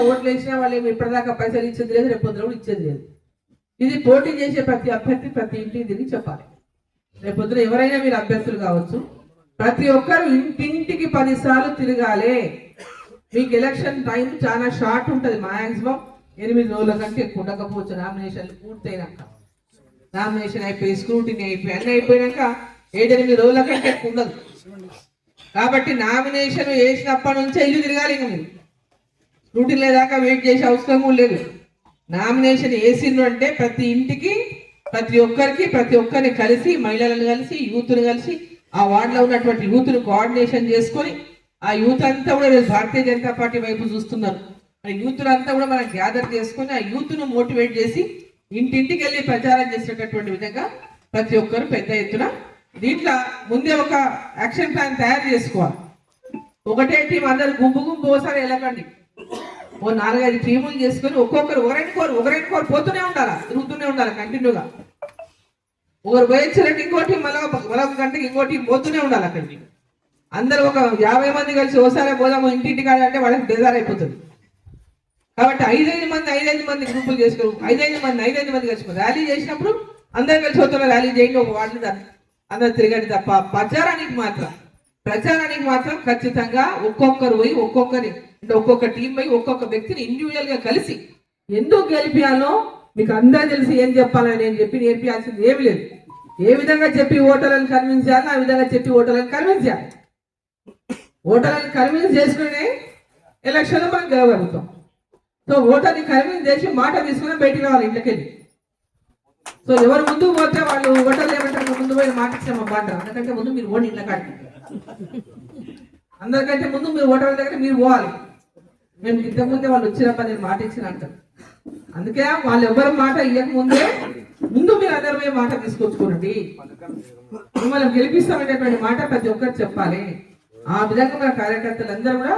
ఓట్లు వేసినా వాళ్ళు ఏమి ఇప్పటిదాకా పైసలు ఇచ్చేది లేదు, రేపు పొద్దున కూడా ఇచ్చేది లేదు. ఇది పోటీ చేసే ప్రతి అభ్యర్థి ప్రతి ఇంటికి తిరిగి చెప్పాలి. రేపు పొద్దున ఎవరైనా మీరు అభ్యర్థులు కావచ్చు, ప్రతి ఒక్కరు ఇంటింటికి 10 సార్లు తిరగాలి. మీకు ఎలక్షన్ టైం చాలా షార్ట్ ఉంటుంది, మాక్సిమం 8 రోజుల కంటే ఎక్కువ ఉండకపోవచ్చు. నామినేషన్లు పూర్తయినాక, నామినేషన్ అయిపోయి స్క్రూటినీ అయిపోయి అన్నీ అయిపోయినాక 7-8 రోజుల కంటే ఎక్కువ ఉండదు. కాబట్టి నామినేషన్ వేసినప్పటి నుంచే ఇల్లు తిరగాలి. ఇంకా మీరు స్క్రూటినీ దాకా వెయిట్ చేసే అవసరం కూడా లేదు. నామినేషన్ వేసిండ్రు అంటే ప్రతి ఇంటికి ప్రతి ఒక్కరిని కలిసి, మహిళలను కలిసి, యూత్ను కలిసి, ఆ వార్డులో ఉన్నటువంటి యూత్ను కోఆర్డినేషన్ చేసుకొని, ఆ యూత్ అంతా కూడా భారతీయ జనతా పార్టీ వైపు చూస్తున్నారు. ఆ యూత్ అంతా కూడా మనం గ్యాదర్ చేసుకొని ఆ యూత్ను మోటివేట్ చేసి ఇంటింటికి వెళ్ళి ప్రచారం చేసేటటువంటి విధంగా ప్రతి ఒక్కరు పెద్ద ఎత్తున దీంట్లో ముందే ఒక యాక్షన్ ప్లాన్ తయారు చేసుకోవాలి. ఒకటే టీం అందరు గుంపు ఓసారి వెళ్ళకండి. ఓ 4-5 టీములు చేసుకొని ఒక్కొక్కరు ఒకరైన పోతూనే ఉండాలి, తిరుగుతూనే ఉండాలి కంటిన్యూగా. ఒకరు పోయించాలంటే ఇంకో టీం మరొక గంటకి ఇంకో టీం పోతూనే ఉండాలి అక్కడికి. అందరూ ఒక 50 మంది కలిసి ఓసారి పోదాము ఇంటింటికి అంటే వాళ్ళకి బేజారు అయిపోతుంది. కాబట్టి 5-5 మంది గ్రూపులు చేసుకోరు, 5-5 మంది కలిసి ర్యాలీ చేసినప్పుడు అందరు కలిసి వస్తున్న ర్యాలీ చేయండి, ఒక వార్డు అందరు తిరగండి తప్ప ప్రచారానికి మాత్రం ఖచ్చితంగా ఒక్కొక్కరు పోయి ఒక్కొక్క టీం పోయి ఒక్కొక్క వ్యక్తిని ఇండివిజువల్ గా కలిసి ఎందుకు గెలిపియాలో మీకు అందరూ తెలిసి ఏం చెప్పాలని నేను చెప్పి నేర్పించాల్సింది ఏమి లేదు. ఏ విధంగా చెప్పి ఓటర్లను కన్విన్స్ చేయాలి, ఆ విధంగా చెప్పి ఓటర్లను కన్విన్స్ చేయాలి. ఓటర్లను కన్విన్స్ చేసుకునే ఎలక్షన్లో మనం గెలవగలుగుతాం. సో ఓటర్ని కన్విన్స్ చేసి మాట తీసుకుని బయటికి రావాలి ఇంట్లోకి వెళ్ళి. సో ఎవరు ముందుకు పోతే వాళ్ళు ఓటర్లు ఏమంటారు, ముందు పోయి మాట ఇచ్చామబ్బా అంటారు. అందుకంటే ముందు మీరు ఓడి ఇంట్లో కాదు, అందరికంటే ముందు మీరు ఓటర్ల దగ్గర మీరు పోవాలి. మేము ఇంతకుముందే వాళ్ళు వచ్చినప్ప నేను మాట ఇచ్చిన అంటారు. అందుకే వాళ్ళు ఎవరు మాట ఇవ్వకముందే ముందు మీరు అందరి మాట తీసుకొచ్చుకోండి. మిమ్మల్ని గెలిపిస్తామనేటువంటి మాట ప్రతి ఒక్కరు చెప్పాలి. ఆ విధంగా మన కార్యకర్తలు అందరూ కూడా